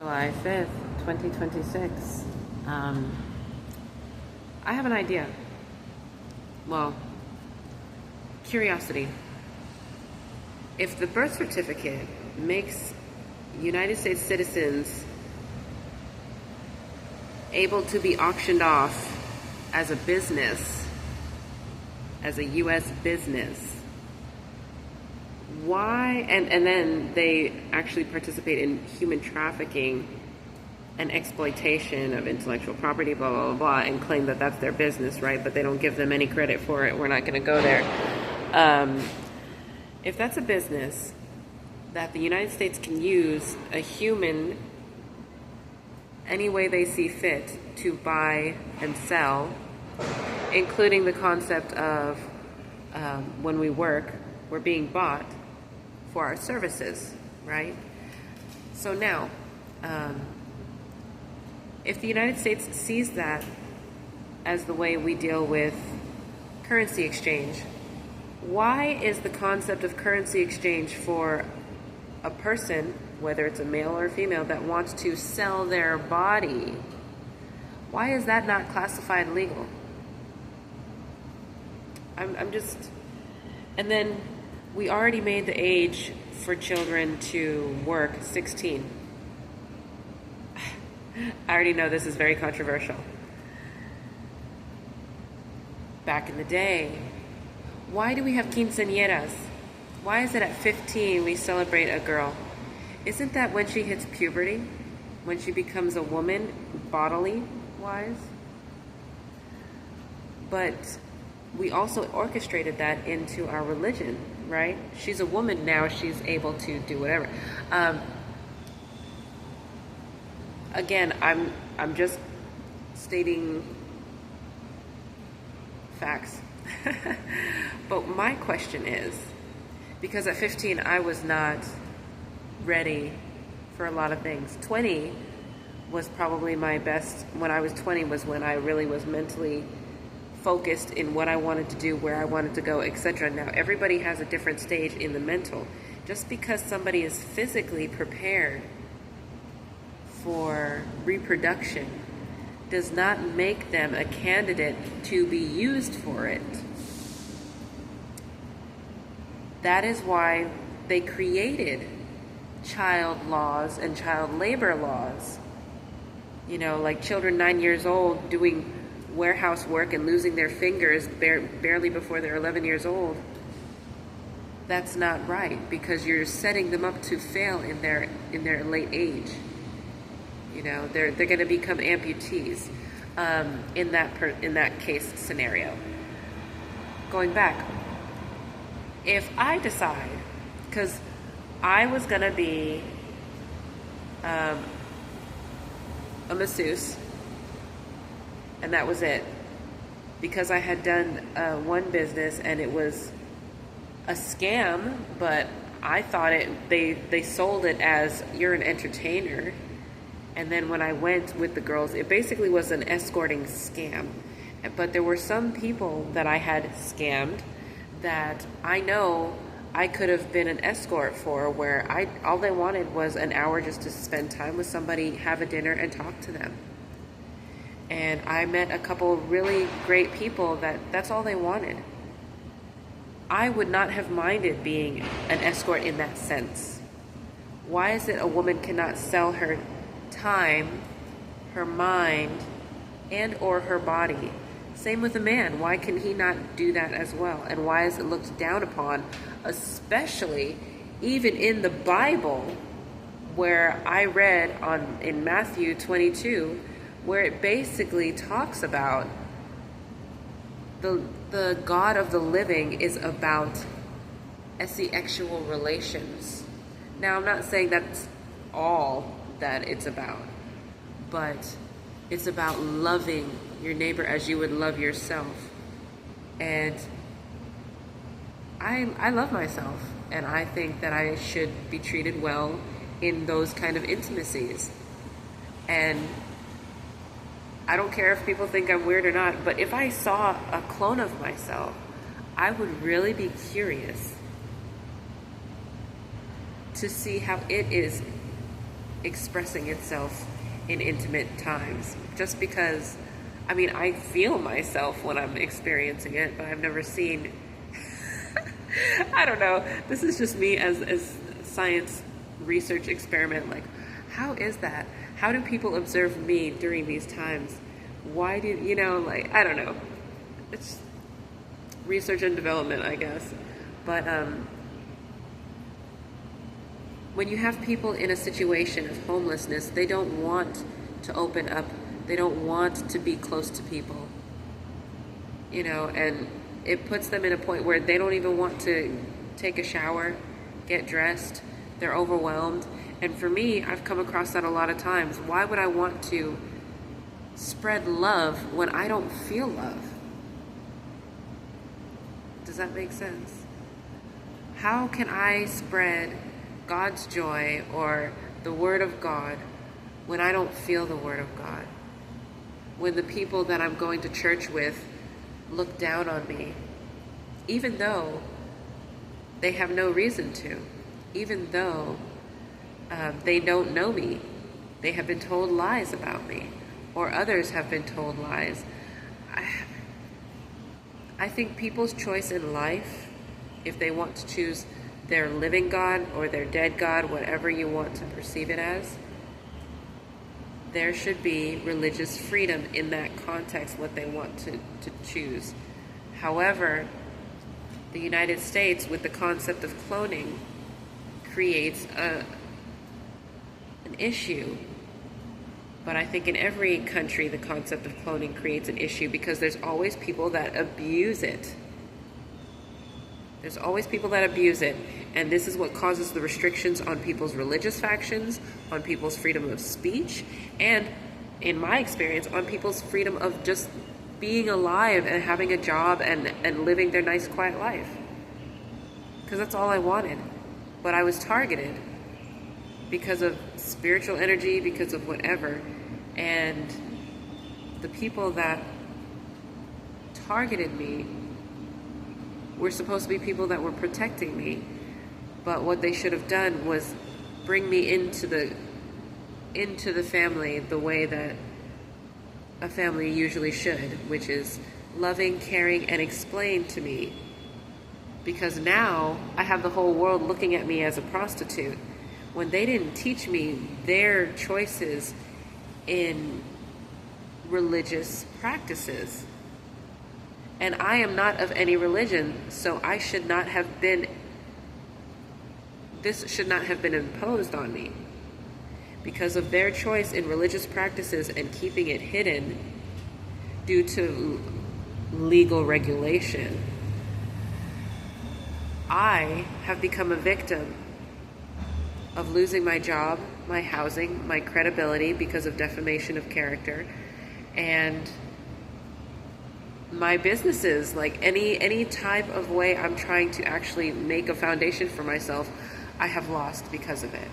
July 5th, 2026. I have an idea. Well, curiosity. If the birth certificate makes United States citizens able to be auctioned off as a business, as a U.S. business, why, and then they actually participate in human trafficking and exploitation of intellectual property, blah, blah, blah, blah, and claim that that's their business, right? But they don't give them any credit for it. We're not going to go there. If that's a business that the United States can use a human any way they see fit to buy and sell, including the concept of when we work, we're being bought for our services, right? So now, if the United States sees that as the way we deal with currency exchange, why is the concept of currency exchange for a person, whether it's a male or a female, that wants to sell their body, why is that not classified legal? I'm just, and then we already made the age for children to work 16. I already know this is very controversial. Back in the day, why do we have quinceañeras? Why is it at 15 we celebrate a girl? Isn't that when she hits puberty? When she becomes a woman, bodily wise? But we also orchestrated that into our religion, right? She's a woman now, she's able to do whatever. Again, I'm just stating facts. But my question is, because at 15 I was not ready for a lot of things. 20 was probably my best. When I was 20 was when I really was mentally focused in what I wanted to do, where I wanted to go, etc. Now everybody has a different stage in the mental. Just because somebody is physically prepared for reproduction does not make them a candidate to be used for it. That is why they created child laws and child labor laws. You know, like children 9 years old doing warehouse work and losing their fingers barely before they're 11 years old. That's not right, because you're setting them up to fail in their late age. You know, they're going to become amputees in that case scenario. Going back, if I decide, because I was going to be a masseuse, and that was it, because I had done one business and it was a scam, but I thought they sold it as you're an entertainer. And then when I went with the girls, it basically was an escorting scam. But there were some people that I had scammed that I know I could have been an escort for, where all they wanted was an hour just to spend time with somebody, have a dinner, and talk to them. And I met a couple really great people that's all they wanted. I would not have minded being an escort in that sense. Why is it a woman cannot sell her time, her mind, and or her body? Same with a man. Why can he not do that as well? And why is it looked down upon, especially even in the Bible, where I read in Matthew 22, where it basically talks about the God of the living is about sexual relations. Now, I'm not saying that's all that it's about, but it's about loving your neighbor as you would love yourself. And I love myself, and I think that I should be treated well in those kind of intimacies. And I don't care if people think I'm weird or not, but if I saw a clone of myself, I would really be curious to see how it is expressing itself in intimate times. Just because, I mean, I feel myself when I'm experiencing it, but I've never seen, I don't know, this is just me as science research experiment. Like, how is that? How do people observe me during these times? Why do, you know, like, I don't know. It's research and development, I guess. But when you have people in a situation of homelessness, they don't want to open up. They don't want to be close to people, you know, and it puts them in a point where they don't even want to take a shower, get dressed. They're overwhelmed. And for me, I've come across that a lot of times. Why would I want to spread love when I don't feel love? Does that make sense? How can I spread God's joy or the Word of God when I don't feel the Word of God? When the people that I'm going to church with look down on me, even though they have no reason to, even though they don't know me, they have been told lies about me, or others have been told lies. I think people's choice in life, if they want to choose their living God or their dead God, whatever you want to perceive it as, there should be religious freedom in that context, what they want to choose. However, the United States, with the concept of cloning, creates an issue. But I think in every country, the concept of cloning creates an issue because there's always people that abuse it. There's always people that abuse it. And this is what causes the restrictions on people's religious factions, on people's freedom of speech, and, in my experience, on people's freedom of just being alive and having a job and living their nice, quiet life. Because that's all I wanted. But I was targeted because of spiritual energy, because of whatever. And the people that targeted me were supposed to be people that were protecting me. But what they should have done was bring me into the family the way that a family usually should, which is loving, caring, and explain to me. Because now I have the whole world looking at me as a prostitute, when they didn't teach me their choices in religious practices. And I am not of any religion, so this should not have been imposed on me. Because of their choice in religious practices and keeping it hidden due to legal regulation, I have become a victim of losing my job, my housing, my credibility because of defamation of character, and my businesses. Like any type of way I'm trying to actually make a foundation for myself, I have lost because of it.